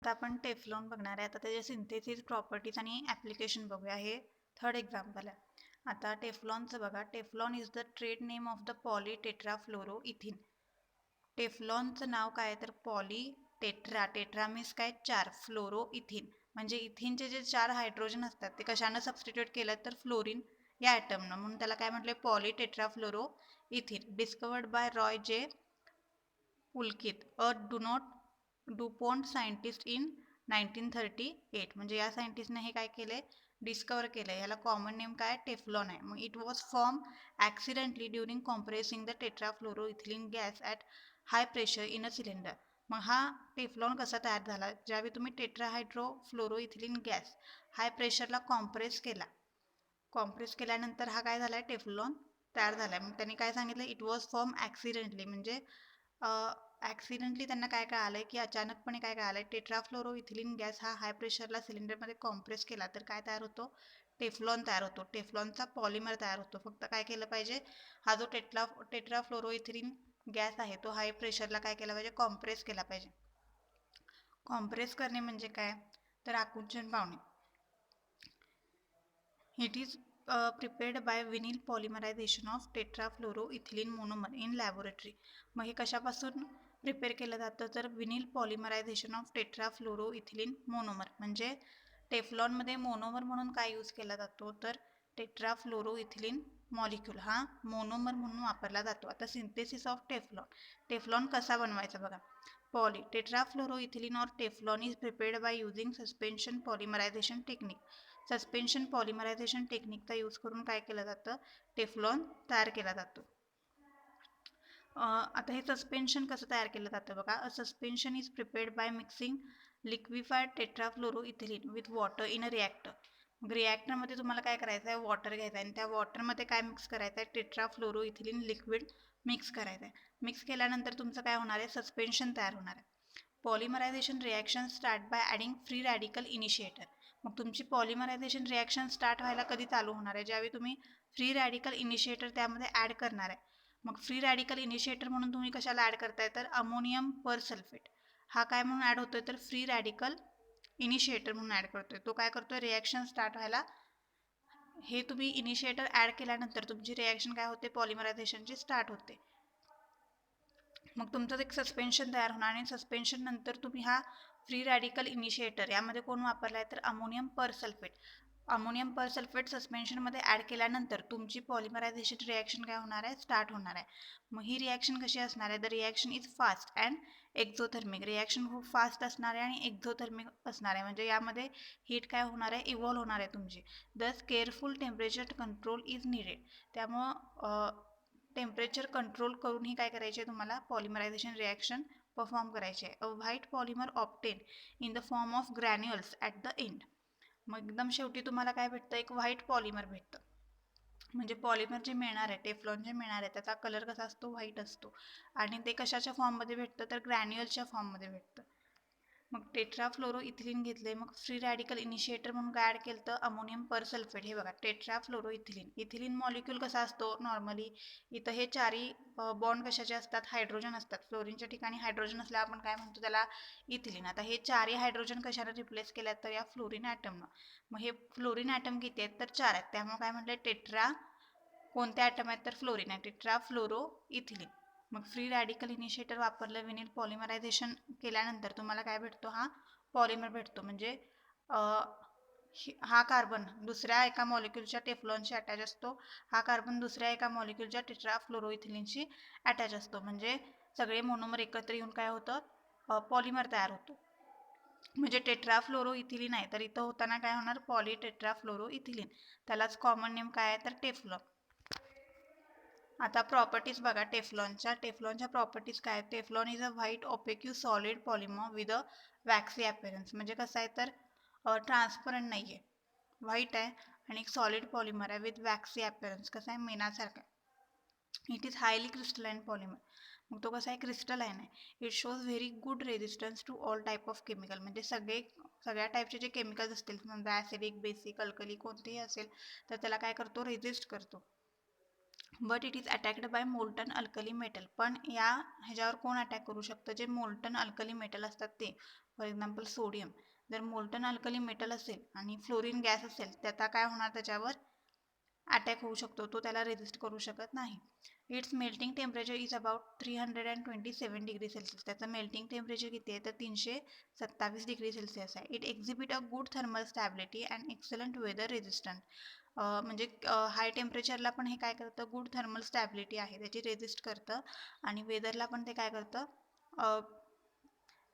आता आपण टेफ्लॉन बघणार आहे. आता त्याचे सिंथेसिस प्रॉपर्टीज आणि ॲप्लिकेशन बघूया. हे थर्ड एक्झाम्पल आहे. आता टेफ्लॉनचं बघा. Teflon is the trade name of the poly tetrafluoro ethene. टेफ्लॉनचं नाव काय तर पॉली टेट्रा मीन्स काय 4, फ्लोरो इथिन म्हणजे इथिनचे जे 4 हायड्रोजन असतात ते कशानं सबस्टिट्यूट केलं तर फ्लोरीन या ॲटमनं, म्हणून त्याला काय म्हटले poly tetrafluoro इथिन. Discovered by Roy जे पुलकित डुपॉन्ट सायंटिस्ट इन 1938. म्हणजे या सायंटिस्टने हे काय केले डिस्कवर केलं. याला कॉमन नेम काय टेफ्लॉन आहे. मग it was form accidentally during compressing the tetrafluoroethylene gas at high pressure in a cylinder. मग हा टेफ्लॉन कसा तयार झाला ज्यावेळी तुम्ही टेट्राहायड्रोफ्लोरोइथिलीन गॅस हाय प्रेशरला कॉम्प्रेस केल्यानंतर हा काय झालाय टेफ्लॉन तयार झालाय. मग त्यांनी काय सांगितलं इट वॉज फॉर्म ॲक्सिडेंटली म्हणजे ॲक्सिडेंटली त्यांना काय कळालं की अचानकपणे काय कळालं टेट्राफ्लोरो इथिलीन गॅस हा हाय प्रेशरला सिलेंडरमध्ये कॉम्प्रेस केला तर काय तयार होतो टेफ्लॉन तयार होतो. टेफ्लॉनचा पॉलिमर तयार होतो. फक्त काय केलं पाहिजे हा जो टेट्राफ्लोरो इथिलीन गॅस आहे तो हाय प्रेशरला काय केला पाहिजे कॉम्प्रेस केला पाहिजे. कॉम्प्रेस करणे म्हणजे काय तर आकुंचन पावणे. It is prepared by vinyl polymerization of tetrafluoroethylene monomer in laboratory. मग हे कशापासून प्रिपेअर केलं जातं तर vinyl polymerization of tetrafluoroethylene monomer म्हणजे टेफ्लॉनमध्ये मोनोमर म्हणून काय यूज केला जातो तर टेट्राफ्लोरोइथिलीन मॉलिक्यूल हा मोनोमर म्हणून वापरला जातो. आता सिंथेसिस ऑफ टेफ्लॉन कसा बनवायचा बघा. Poly tetrafluoroethylene or Teflon is prepared by using suspension polymerization technique. Suspension polymerization टेक्निकचा यूज करून काय केलं जातं टेफ्लॉन तयार केला जातो. आता हे सस्पेन्शन कसं तयार केलं जातं बघा. A suspension is prepared by mixing liquefied tetrafluoroethylene with water in a reactor. मग रिॲक्टरमध्ये तुम्हाला काय करायचं आहे वॉटर घ्यायचं आहे आणि त्या वॉटरमध्ये काय मिक्स करायचं आहे टेट्राफ्लोरोइथिलीन लिक्विड मिक्स करायचं आहे. मिक्स केल्यानंतर तुमचं काय होणार आहे सस्पेन्शन तयार होणार आहे. Polymerization reaction start by adding free radical initiator. मग तुमची पॉलिमरायझेशन रिॲक्शन स्टार्ट व्हायला कधी चालू होणार आहे ज्यावेळी तुम्ही फ्री रॅडिकल इनिशिएटर त्यामध्ये ॲड करणार आहे. मग फ्री रॅडिकल इनिशिएटर म्हणून तुम्ही कशाला ॲड करताय तर अमोनियम पर सल्फेट हा काय म्हणून ॲड होतोय तर फ्री रॅडिकल इनिशिएटर म्हणून ॲड करतोय. तो काय करतोय रिॲक्शन स्टार्ट व्हायला हे तुम्ही इनिशिएटर ॲड केल्यानंतर तुमची रिॲक्शन काय होते पॉलिमरायझेशनची स्टार्ट होते. मग तुमचं एक सस्पेन्शन तयार होणार आणि सस्पेन्शन नंतर तुम्ही हा फ्री रॅडिकल इनिशिएटर यामध्ये कोण वापरला आहे तर अमोनियम पर सल्फेट. अमोनियम पर सल्फेट सस्पेन्शनमध्ये ॲड केल्यानंतर तुमची पॉलिमरायझेशन रिॲक्शन काय होणार आहे स्टार्ट होणार आहे. मग ही रिॲक्शन कशी असणार आहे the reaction is fast and exothermic. Reaction खूप फास्ट असणार आहे आणि एक्झोथर्मिक असणार आहे म्हणजे यामध्ये हीट काय होणार आहे इव्हॉल्व होणार आहे तुमची. दस careful temperature control is needed. त्यामुळं टेम्परेचर कंट्रोल करून ही काय करायचे तुम्हाला पॉलिमरायझेशन रिॲक्शन परफॉर्म करायचे आहे. A white polymer obtain in the form of granules at the end. मग एकदम शेवटी तुम्हाला काय भेटतं एक व्हाईट पॉलिमर भेटतं. म्हणजे पॉलिमर जे मिळणार आहे टेफ्लॉन जे मिळणार आहे त्याचा कलर कसा असतो व्हाईट असतो आणि ते कशाच्या फॉर्ममध्ये भेटतं तर ग्रॅन्युअलच्या फॉर्ममध्ये भेटतं. मग टेट्राफ्लोरो इथिलीन घेतले. मग फ्री रॅडिकल इनिशिएटर म्हणून काय ॲड केलं तर अमोनियम पर सल्फेट. हे बघा टेट्राफ्लोरो इथिलीन मॉलिक्यूल कसा असतो नॉर्मली इथं हे चारही बॉन्ड कशाचे असतात हायड्रोजन असतात. फ्लोरीनच्या ठिकाणी हायड्रोजन असल्या आपण काय म्हणतो त्याला इथिलीन. आता हे चारही हायड्रोजन कशाने रिप्लेस केल्यात तर या फ्लोरीन ॲटमनं. मग हे फ्लोरीन ॲटम किती आहेत तर 4 आहेत. त्यामुळे काय म्हटलं टेट्रा कोणते ॲटम आहेत तर फ्लोरीन आहे टेट्राफ्लोरो इथिलीन. मग फ्री रॅडिकल इनिशिएटर वापरलं विनिल पॉलिमरायझेशन केल्यानंतर तुम्हाला काय भेटतो हा पॉलिमर भेटतो. म्हणजे हा कार्बन दुसऱ्या एका मॉलिक्यूलच्या टेफ्लॉनशी अटॅच असतो. हा कार्बन दुसऱ्या एका मॉलिक्यूलच्या टेट्राफ्लोरोइथिलीनशी अटॅच असतो. म्हणजे सगळे मोनोमर एकत्र येऊन काय होतं पॉलिमर तयार होतो. म्हणजे टेट्राफ्लोरोइथिलीन आहे तर इथं होताना काय होणार पॉली टेट्राफ्लोरोइथिलीन. त्यालाच कॉमन नेम काय आहे तर टेफ्लॉन. आता प्रॉपर्टीज बघा टेफ्लॉनच्या प्रॉपर्टीज काय आहेत. Teflon is a white opaque solid polymer with a waxy appearance. म्हणजे कसं आहे तर ट्रान्सपरंट नाही आहे व्हाईट आहे आणि एक सॉलिड पॉलिमर आहे विथ वॅक्सी अपीअरन्स. कसं आहे मेणासारखं. It is highly crystalline polymer. मग तो कसा आहे क्रिस्टलाइन आहे. It shows very good resistance to all type of chemical. म्हणजे सगळ्या टाईपचे जे केमिकल्स असतील समजा ॲसिडिक बेसिक अल्कली कोणतेही असेल तर त्याला काय करतो रेजिस्ट करतो. But it is attacked by molten alkali metal. पण ह्याच्यावर कोण अटॅक करू शकतं जे मोल्टन अल्कली मेटल असतात ते. For example sodium. जर मोल्टन अल्कली मेटल असेल आणि फ्लोरीन गॅस असेल, त्याचा काय होणार, त्याच्यावर अटॅक होऊ शकतो, तो त्याला रेजिस्ट करू शकत नाही. Its melting temperature is about 327 degree Celsius. त्याचं मेल्टिंग टेम्परेचर किती आहे तर 327 डिग्री सेल्सिअस आहे. It exhibit a good thermal stability and excellent weather resistant. म्हणजे हाय टेम्परेचरला पण हे काय करतं, गुड थर्मल स्टॅबिलिटी आहे त्याची, रेजिस्ट करतं, आणि वेदरला पण ते काय करतं,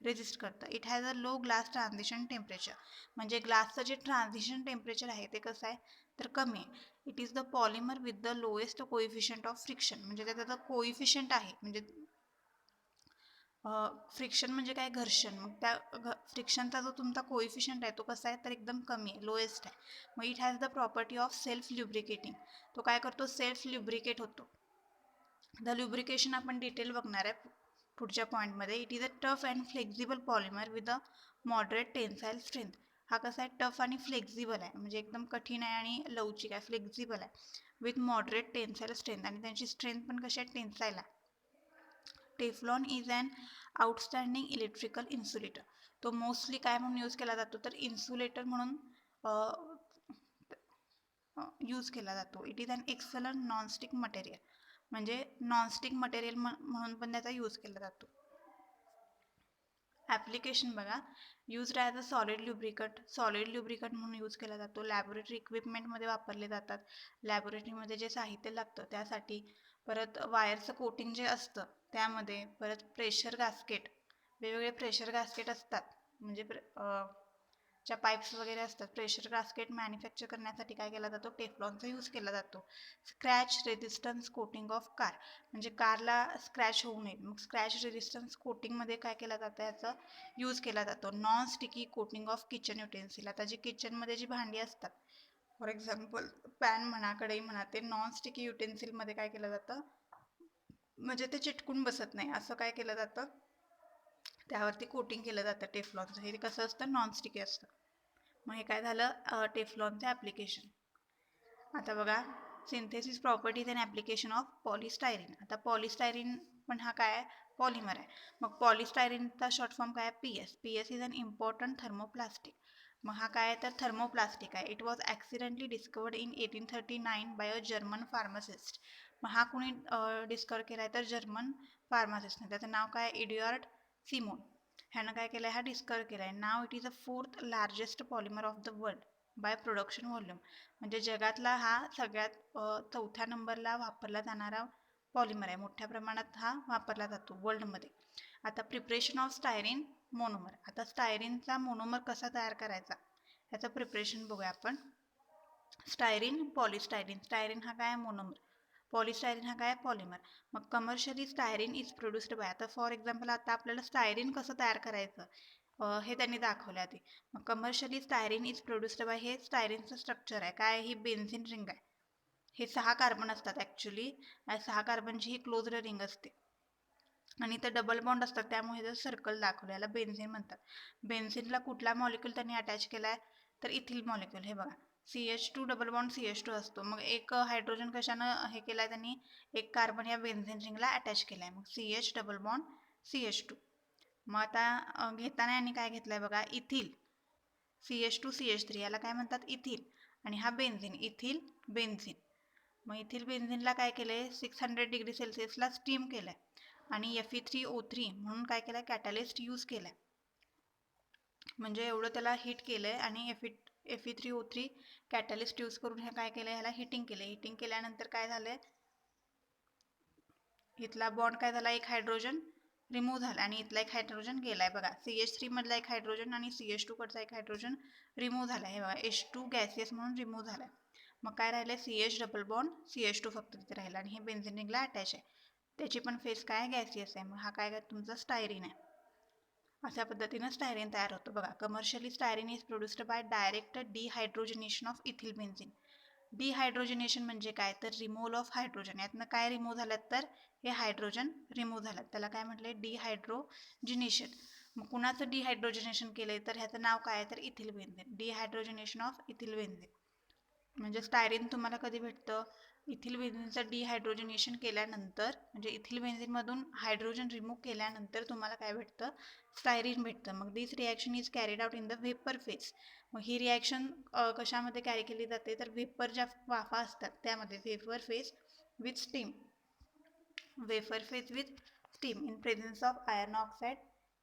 रेजिस्ट करतं. It has a low glass transition temperature. म्हणजे ग्लासचं जे ट्रान्झिशन टेम्परेचर आहे ते कसं आहे तर कमी आहे. It is the polymer with the lowest coefficient of friction. म्हणजे त्याचा कोइफिशियंट आहे, म्हणजे फ्रिक्शन म्हणजे काय, घर्षण. मग त्या फ्रिक्शनचा जो तुमचा कोइफिशियंट आहे तो कसा आहे तर एकदम कमी आहे, लोएस्ट आहे. मग it has the property of self lubricating. तो काय करतो, सेल्फ ल्युब्रिकेट होतो. द ल्युब्रिकेशन आपण डिटेल बघणार आहे पुढच्या पॉईंटमध्ये. It is a tough and flexible polymer with a moderate tensile strength. हा कसा आहे, टफ आणि फ्लेक्झिबल आहे, म्हणजे एकदम कठीण आहे आणि लवचिक आहे, फ्लेक्झिबल आहे, विथ मॉडरेट टेन्साईल स्ट्रेंथ, आणि त्यांची स्ट्रेंथ पण कशी आहे, टेन्साईल आहे. Teflon is an outstanding electrical insulator. तो मोस्टली काय म्हणून यूज केला जातो तर इन्सुलेटर म्हणून यूज केला जातो. It is an excellent nonstick material. म्हणजे नॉनस्टिक मटेरियल म्हणून पण त्याचा यूज केला जातो. ॲप्लिकेशन बघा, used as a solid lubricant म्हणून यूज केला जातो. लॅबोरेटरी इक्विपमेंटमध्ये वापरले जातात. लॅबोरेटरीमध्ये जे साहित्य लागतं त्यासाठी. परत वायरचं कोटिंग जे असतं त्यामध्ये. परत प्रेशर गास्केट, वेगवेगळे प्रेशर गास्केट असतात, म्हणजे ज्या पाईप्स वगैरे असतात, प्रेशर गास्केट मॅन्युफॅक्चर करण्यासाठी काय केला जातो, टेफ्लॉनचा यूज केला जातो. Scratch resistance coating of car, म्हणजे कारला स्क्रॅच होऊ नये, मग स्क्रॅच रेजिस्टन्स कोटिंगमध्ये काय केला जातं, याचा यूज केला जातो. Non sticky coating of kitchen utensil. आता जी किचनमध्ये जी भांडी असतात, फॉर एक्झाम्पल पॅन म्हणा, कढई म्हणा, ते नॉन स्टिकी युटेन्सिलमध्ये काय केलं जातं, म्हणजे ते चिटकून बसत नाही, असं काय केलं जातं, त्यावरती कोटिंग केलं जातं टेफ्लॉनचं. हे कसं असतं, नॉनस्टिकी असतं. मग हे काय झालं, टेफ्लॉनचं ॲप्लिकेशन. आता बघा, synthesis properties and application of polystyrene. आता पॉलिस्टायरीन पण हा काय आहे, पॉलिमर आहे. मग पॉलिस्टायरीनचा शॉर्ट फॉर्म काय आहे, PS. PS is an important thermoplastic. मग हा काय आहे तर थर्मोप्लास्टिक आहे. It was accidentally discovered in 1839 by a German pharmacist. मग हा कोणी डिस्कवर केला आहे तर जर्मन फार्मासिस्टने. त्याचं नाव काय आहे, एड्युआर्ड सिमोन. ह्यानं काय केलं आहे, हा डिस्कवर केला आहे. Now it is a 4th largest polymer of the world by production volume. म्हणजे जगातला हा सगळ्यात 4थ्या नंबरला वापरला जाणारा पॉलिमर आहे. मोठ्या प्रमाणात हा वापरला जातो वर्ल्डमध्ये. आता प्रिपरेशन ऑफ स्टायरीन मोनोमर. आता स्टायरीनचा मोनोमर कसा तयार करायचा याचं प्रिपरेशन बघूया आपण. Styrene, polystyrene. स्टायरीन हा काय, मोनोमर. पॉलिस्टायरीन हा काय, पॉलिमर. मग commercially styrene is produced by. आता फॉर एक्झाम्पल आता आपल्याला स्टायरीन कसं तयार करायचं हे त्यांनी दाखवलं आधी. मग commercially styrene is produced by. हे स्टायरीनचं स्ट्रक्चर आहे काय, ही बेन्झिन रिंग आहे. हे 6 कार्बन असतात ॲक्च्युली. 6 कार्बनची ही क्लोज्ड रिंग असते, आणि इथं डबल बॉन्ड असतात, त्यामुळे जर सर्कल दाखवलं, याला बेन्झिन म्हणतात. बेन्झिनला कुठला मॉलिक्यूल त्यांनी अटॅच केला आहे तर इथिल मॉलिक्यूल. हे बघा, CH2 डबल बॉन्ड CH2 असतो. मग एक हायड्रोजन कशानं हे केलं आहे त्यांनी, एक कार्बन या बेन्झिन रिंगला अटॅच केला आहे, मग CH डबल बॉन्ड CH2. मग आता घेताना यांनी काय घेतलं आहे बघा, इथिल. CH2 CH3 याला काय म्हणतात, इथिल. आणि हा बेन्झिन, इथिल बेन्झिन. मग इथिल बेन्झिनला काय केलं आहे, 600 डिग्री सेल्सिअसला स्टीम केलं आहे, आणि Fe3O3 म्हणून काय केलं आहे, कॅटलिस्ट यूज केला आहे. म्हणजे एवढं त्याला हीट केलं आहे, आणि Fe3O3 कॅटलिस्ट यूज करून हे काय केलं आहे, ह्याला हिटिंग केलं. हिटिंग केल्यानंतर काय झालं आहे, इथला बॉन्ड काय झाला, एक हायड्रोजन रिमूव्ह झाला, आणि इथला एक हायड्रोजन गेला आहे बघा. CH3 मधला एक हायड्रोजन आणि CH2 कडचा एक हायड्रोजन रिमूव्ह झाला आहे. हे बघा, H2 गॅसियस म्हणून रिमूव्ह झाला आहे. मग काय राहिलं, CH डबल बॉन्ड CH2 फक्त तिथे राहिला, आणि हे बेन्झिन रिंगला अटॅच आहे. त्याची पण फेस काय, गॅसियस आहे. मग हा काय तुमचा स्टायरीन आहे. अशा पद्धतीनं स्टायरीन तयार होतं बघा. Commercially styrene is produced by direct dehydrogenation of ethyl benzene. Dehydrogenation म्हणजे काय तर रिमूव्हल ऑफ हायड्रोजन. यातनं काय रिमूव्ह झालं तर हे हायड्रोजन रिमूव्ह झालं, त्याला काय म्हटलंय, डिहायड्रोजिनेशन. मग कुणाचं डिहायड्रोजिनेशन केलंय तर ह्याचं नाव काय आहे तर ethyl benzene. Dehydrogenation of ethyl benzene. म्हणजे स्टायरीन तुम्हाला कधी भेटतं, इथिल बेन्झीनचं डिहायड्रोजनेशन केल्यानंतर, म्हणजे इथिल बेन्झीनमधून हायड्रोजन रिमूव्ह केल्यानंतर तुम्हाला काय भेटतं, स्टायरीन भेटतं. मग this reaction is carried out in the vapour phase. मग ही रिॲक्शन कशामध्ये कॅरी केली जाते, तर व्हेपर ज्या वाफा असतात त्यामध्ये, vapour phase with steam, wafer phase with steam in presence of iron oxide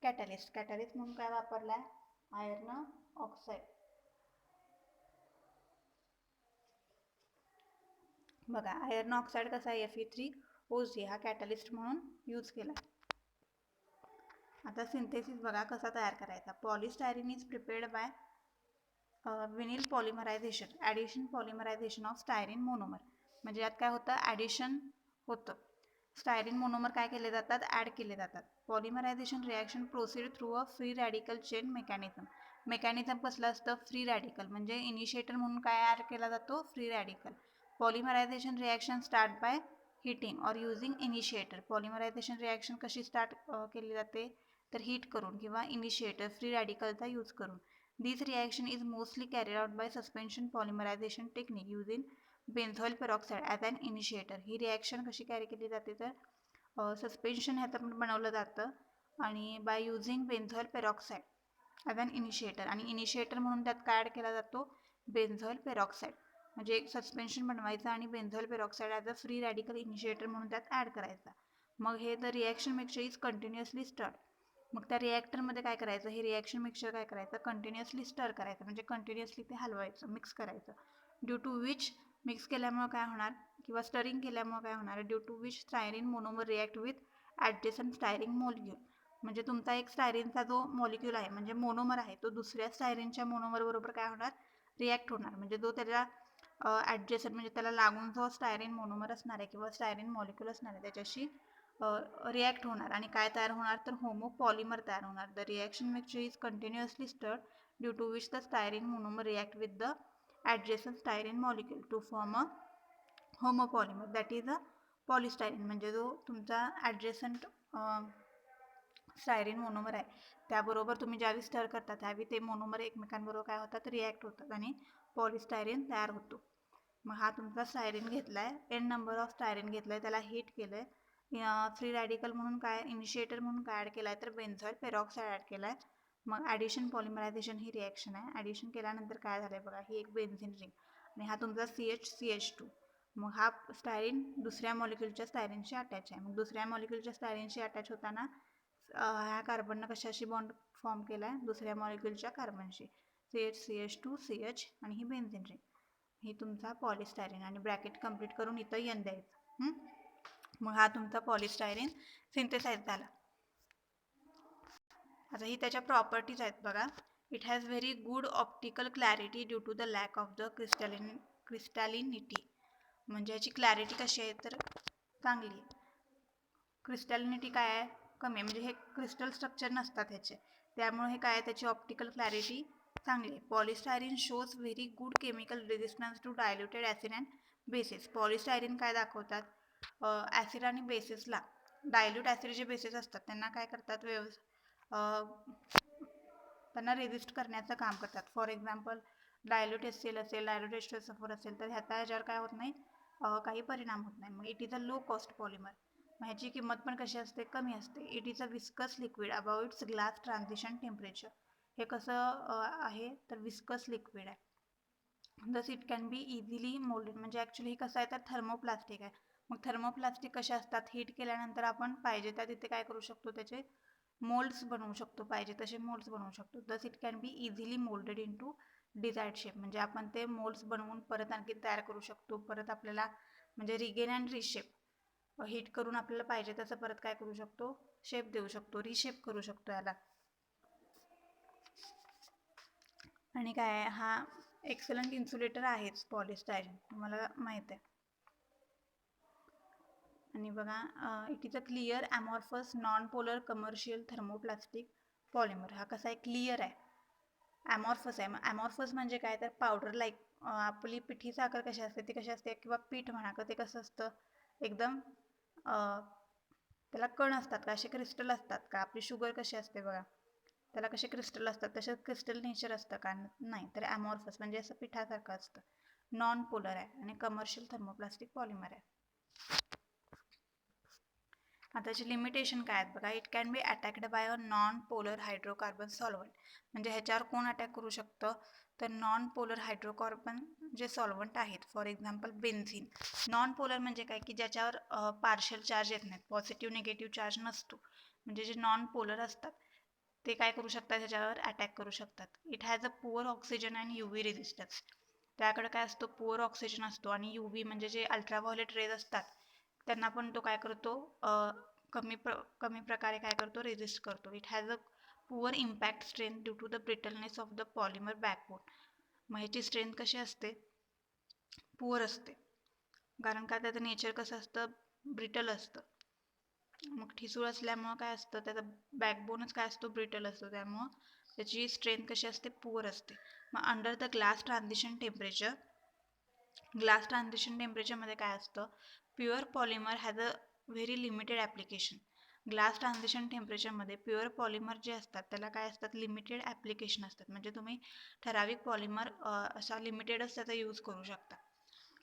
catalyst. Catalyst म्हणून काय वापरला आहे, आयर्न ऑक्साईड. बघा आयर्न ऑक्साईड कसा आहे, Fe3OC हा कॅटलिस्ट म्हणून यूज केला. आता सिंथेसिस बघा कसा तयार करायचा. Polystyrene is prepared by vinyl polymerization, addition polymerization of styrene monomer. म्हणजे यात काय होतं, ॲडिशन होतं. स्टायरीन मोनोमर काय केले जातात, ॲड केले जातात. Polymerization reaction proceed through a free radical chain mechanism. Mechanism कसलं असतं, फ्री रॅडिकल. म्हणजे इनिशिएटर म्हणून काय ॲड केला जातो, free radical. Polymerization reaction start by heating or using initiator. Polymerization reaction कशी स्टार्ट केली जाते, तर हीट करून किंवा इनिशिएटर फ्री रॅडिकलचा यूज करून. This reaction is mostly carried out by suspension polymerization technique using benzoyl peroxide as an initiator. ही reaction कशी कॅरी केली जाते, तर सस्पेन्शन ह्याचं बनवलं जातं आणि by using benzoyl peroxide as an initiator. आणि इनिशिएटर म्हणून त्यात काय ॲड केला जातो, बेन्झॉइल पेरॉक्साईड. म्हणजे एक सस्पेन्शन बनवायचं आणि benzoyl peroxide as a free radical initiator म्हणून त्यात ॲड करायचा. मग हे the reaction mixture is continuously stirred. मग त्या रिॲक्टरमध्ये काय करायचं, हे रिॲक्शन मिक्सचर काय करायचं, कंटिन्युअसली स्टर करायचं. म्हणजे कंटिन्युअसली ते हलवायचं, मिक्स करायचं. ड्यू टू विच, मिक्स केल्यामुळं काय होणार किंवा स्टरिंग केल्यामुळं काय होणार, due to which styrene monomer react with adjacent styrene molecule. म्हणजे तुमचा एक स्टायरीनचा जो मॉलिक्यूल आहे, म्हणजे मोनोमर आहे, तो दुसऱ्या स्टायरीनच्या मोनोमर बरोबर काय होणार, रिॲक्ट होणार. म्हणजे जो त्याला ॲडजेसंट, म्हणजे त्याला लागून जो स्टायरीन मोनोमर असणार आहे किंवा स्टायरीन मॉलिक्यूल असणार आहे त्याच्याशी रिॲक्ट होणार आणि काय तयार होणार, तर होमोपॉलिमर तयार होणार. The reaction mixture is continuously stirred due to which the styrene monomer react with the adjacent styrene molecule to form a homopolymer that is a polystyrene. म्हणजे जो तुमचा ॲडजेसंट स्टायरीन मोनोमर आहे त्याबरोबर तुम्ही ज्यावेळी स्टर करता त्यावेळी ते मोनोमर एकमेकांबरोबर काय होतात, रिॲक्ट होतात आणि पॉलिस्टायरीन तयार होतो. मग हा तुमचा स्टायरीन घेतला आहे, एन नंबर ऑफ स्टायरीन घेतलं आहे, त्याला हीट केलं आहे. फ्री रॅडिकल म्हणून काय, इनिशिएटर म्हणून काय ॲड केला आहे, तर बेन्झॉइल पेरॉक्साईड ॲड केला आहे. मग ॲडिशन पॉलिमरायझेशन ही रिॲक्शन आहे. ॲडिशन केल्यानंतर काय झालं आहे बघा, ही एक बेन्झिन रिंग आणि हा तुमचा CH2. मग हा स्टायरीन दुसऱ्या मॉलिक्यूलच्या स्टायरीनशी अटॅच आहे. मग दुसऱ्या मॉलिक्यूलच्या स्टायरीनशी अटॅच होताना ह्या कार्बननं कशाशी बॉन्ड फॉर्म केला आहे, दुसऱ्या मॉलिक्यूलच्या कार्बनशी. CH2CH आणि ही बेन्झिन रिंग, ही तुमचा पॉलिस्टायरीन. आणि ब्रॅकेट कंप्लीट करून इथं एन द्यायचं. मग हा तुमचा पॉलिस्टायरीन सिंथेसाइज झाला. आता ही त्याच्या प्रॉपर्टीज आहेत बघा. It has very good optical clarity due to the lack of the crystallinity. म्हणजे याची क्लॅरिटी कशी आहे, तर चांगली आहे. क्रिस्टॅलिनिटी काय आहे, कमी आहे. म्हणजे हे क्रिस्टल स्ट्रक्चर नसतात ह्याचे, त्यामुळे हे काय आहे, त्याची ऑप्टिकल क्लॅरिटी चांगली आहे. Polystyrene shows very good chemical resistance to diluted acid and bases. Polystyrene काय दाखवतात, ॲसिड आणि बेसिसला, डायल्यूट ॲसिड जे बेसिस असतात त्यांना काय करतात, त्यांना रेजिस्ट करण्याचं काम करतात. फॉर एक्झाम्पल डायल्यूट HCl असेल, डायल्यूट H2SO4 असेल, तर ह्याच्यावर काय होत नाही, काही परिणाम होत नाही. मग it is a low cost polymer. मग ह्याची किंमत पण कशी असते, कमी असते. It is a viscous liquid about it's glass transition temperature. हे कसं आहे, तर विस्कस लिक्विड आहे. दस it can be easily moulded. म्हणजे ॲक्च्युली हे कसं आहे, तर थर्मोप्लास्टिक आहे. मग थर्मोप्लास्टिक कसे असतात, हीट केल्यानंतर आपण पाहिजे त्या तिथे काय करू शकतो, त्याचे मोल्ड्स बनवू शकतो, पाहिजे तसे मोल्ड्स बनवू शकतो. Thus it can be easily moulded into desired shape. म्हणजे आपण ते मोल्ड्स बनवून परत आणखी तयार करू शकतो. परत आपल्याला म्हणजे रिगेन अँड रिशेप, हीट करून आपल्याला पाहिजे तसं परत काय करू शकतो, शेप देऊ शकतो, रिशेप करू शकतो याला. आणि काय, हा एक्सलंट इन्सुलेटर आहेच पॉलिस्टायरीन, तुम्हाला माहीत आहे. आणि बघा, it is a clear amorphous non polar commercial thermoplastic polymer. हा कसा आहे, क्लिअर आहे, ॲमॉर्फस आहे. ॲमॉर्फस म्हणजे काय, तर पावडर लाईक. आपली पिठी साखर कशी असते, ती कशी असते, किंवा पीठ म्हणा का, ते कसं असतं, एकदम त्याला कण असतात का, असे क्रिस्टल असतात का, आपली शुगर कशी असते बघा, त्याला कसे क्रिस्टल असतात, तसे क्रिस्टल नेचर असतं का, नाही. तर ॲमॉर्फस म्हणजे असं पिठासारखं असतं. नॉन पोलर आहे आणि कमर्शियल थर्मोप्लास्टिक पॉलिमर आहे. आता त्याचे लिमिटेशन काय आहेत बघा. It can be attacked by a non polar hydrocarbon solvent. म्हणजे ह्याच्यावर कोण अटॅक करू शकतं, तर नॉन पोलर हायड्रोकार्बन जे सॉल्व्हंट आहेत, for example benzene. Non polar म्हणजे काय की ज्याच्यावर पार्शियल चार्ज येत नाहीत, पॉझिटिव्ह निगेटिव्ह चार्ज नसतो. म्हणजे जे नॉन पोलर असतात ते काय करू शकतात, ह्याच्यावर अटॅक करू शकतात. It has a poor oxygen and UV resistance. त्याकडे काय असतो, पुअर ऑक्सिजन असतो आणि UV म्हणजे जे अल्ट्राव्हायोलेट रेज असतात त्यांना पण तो काय करतो, कमी प्रकारे काय करतो, रेजिस्ट करतो. It has a poor impact strength due to the brittleness of the polymer backbone. मग ह्याची स्ट्रेंथ कशी असते, पुअर असते, कारण का त्याचं नेचर कसं असतं, ब्रिटल असतं. मग ठिसूळ असल्यामुळं काय असतं, त्याचा बॅकबोनच काय असतो, ब्रिटल असतो. त्यामुळं त्याची स्ट्रेंथ कशी असते, पुअर असते. मग अंडर द ग्लास ट्रान्झिशन टेम्परेचरमध्ये काय असतं, pure polymer has a very limited application. Glass transition टेम्परेचरमध्ये प्युअर पॉलिमर जे असतात त्याला काय असतात, लिमिटेड ॲप्लिकेशन असतात. म्हणजे तुम्ही ठराविक पॉलिमर असा लिमिटेडच त्याचा यूज करू शकता.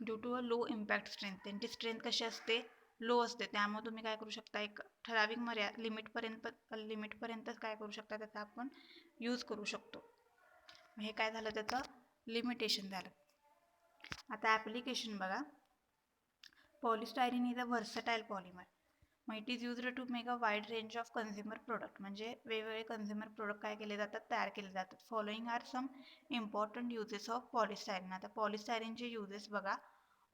Due to a low impact strength, त्यांची स्ट्रेंथ कशी असते, लो असते. त्यामुळे तुम्ही काय करू शकता, एक ठराविक लिमिटपर्यंतच काय करू शकता, त्याचा आपण यूज करू शकतो. हे काय झालं, त्याचं लिमिटेशन झालं. आता ॲप्लिकेशन बघा. Polystyrene is a versatile polymer. मग it is used to make a wide range of consumer product. म्हणजे वेगवेगळे कन्झ्युमर प्रोडक्ट काय केले जातात, तयार केले जातात. Following are some important uses of polystyrene. आता पॉलिस्टायरीनचे युजेस बघा.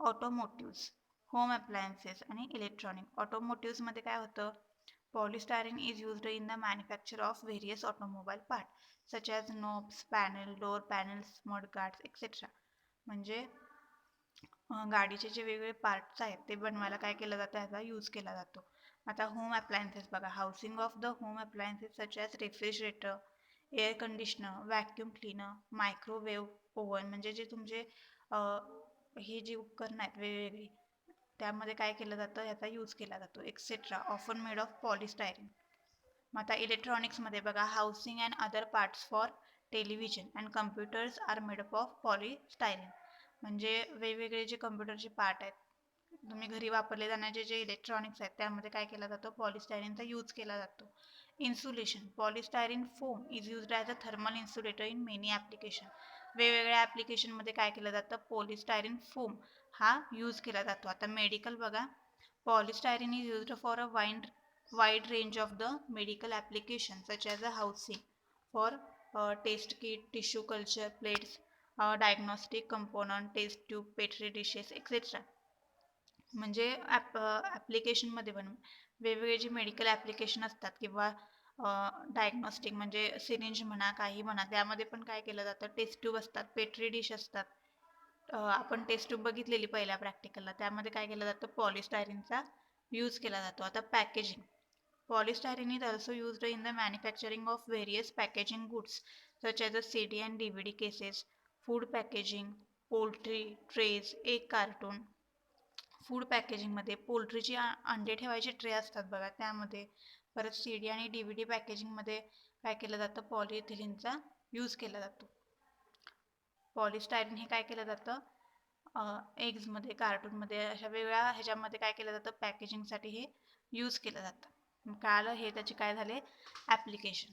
ऑटोमोटिव्स, होम अप्लायन्सेस आणि इलेक्ट्रॉनिक. ऑटोमोटिव्समध्ये काय होतं, polystyrene is used in the manufacture of various automobile part such as knobs, panel, door panels, mudguards etcetera. म्हणजे गाडीचे जे वेगवेगळे पार्ट्स आहेत ते बनवायला काय केलं जातं, ह्याचा यूज केला जातो. आता होम अप्लायन्सेस बघा. Housing of the home appliances such as refrigerator, air conditioner, vacuum cleaner, microwave oven. म्हणजे जे तुमचे ही जी उपकरणं आहेत वेगवेगळी, त्यामध्ये काय केलं जातं, ह्याचा यूज केला जातो. Etcetera often made of polystyrene. मग आता इलेक्ट्रॉनिक्समध्ये बघा. Housing and other parts for television and computers are made up of polystyrene. म्हणजे वेगवेगळे जे कम्प्युटरचे पार्ट आहेत, तुम्ही घरी वापरले जाणारे जे इलेक्ट्रॉनिक्स आहेत, त्यामध्ये काय केला जातो, पॉलिस्टायरीनचा यूज केला जातो. Insulation. Polystyrene foam is used as a thermal insulator in many application. वेगवेगळ्या ॲप्लिकेशनमध्ये काय केलं जातं, पॉलिस्टायरीन फोम हा यूज केला जातो. आता मेडिकल बघा. Polystyrene is used for a wide range of the medical applications such as a housing for test kit, tissue culture plates, diagnostic component, test tube, petri dishes etc. म्हणजे ॲप्लिकेशनमध्ये पण वेगवेगळे जे medical application असतात किंवा diagnostic म्हणजे syringe म्हणा, काही म्हणा, त्यामध्ये पण काय केलं जातं, टेस्ट ट्यूब असतात, पेट्री डिश असतात. आपण टेस्ट ट्यूब बघितलेली पहिल्या प्रॅक्टिकलला, त्यामध्ये काय केलं जातं, पॉलिस्टायरीनचा यूज केला जातो. आता packaging. Polystyrene is also used in the manufacturing of various packaging goods such as the CD and DVD cases, food packaging, poultry trays, egg carton. Food पॅकेजिंगमध्ये पोल्ट्रीची अंडे ठेवायचे ट्रे असतात बघा, त्यामध्ये. परत CD आणि DVD पॅकेजिंगमध्ये काय केलं जातं, पॉलिइथिलीनचा यूज केला जातो. पॉलिस्टायरीन हे काय केलं जातं, एग्जमध्ये, कार्टूनमध्ये, अशा वेगळ्या ह्याच्यामध्ये काय केलं जातं, पॅकेजिंगसाठी हे यूज केलं जातं. कळालं, हे त्याचे काय झाले ॲप्लिकेशन.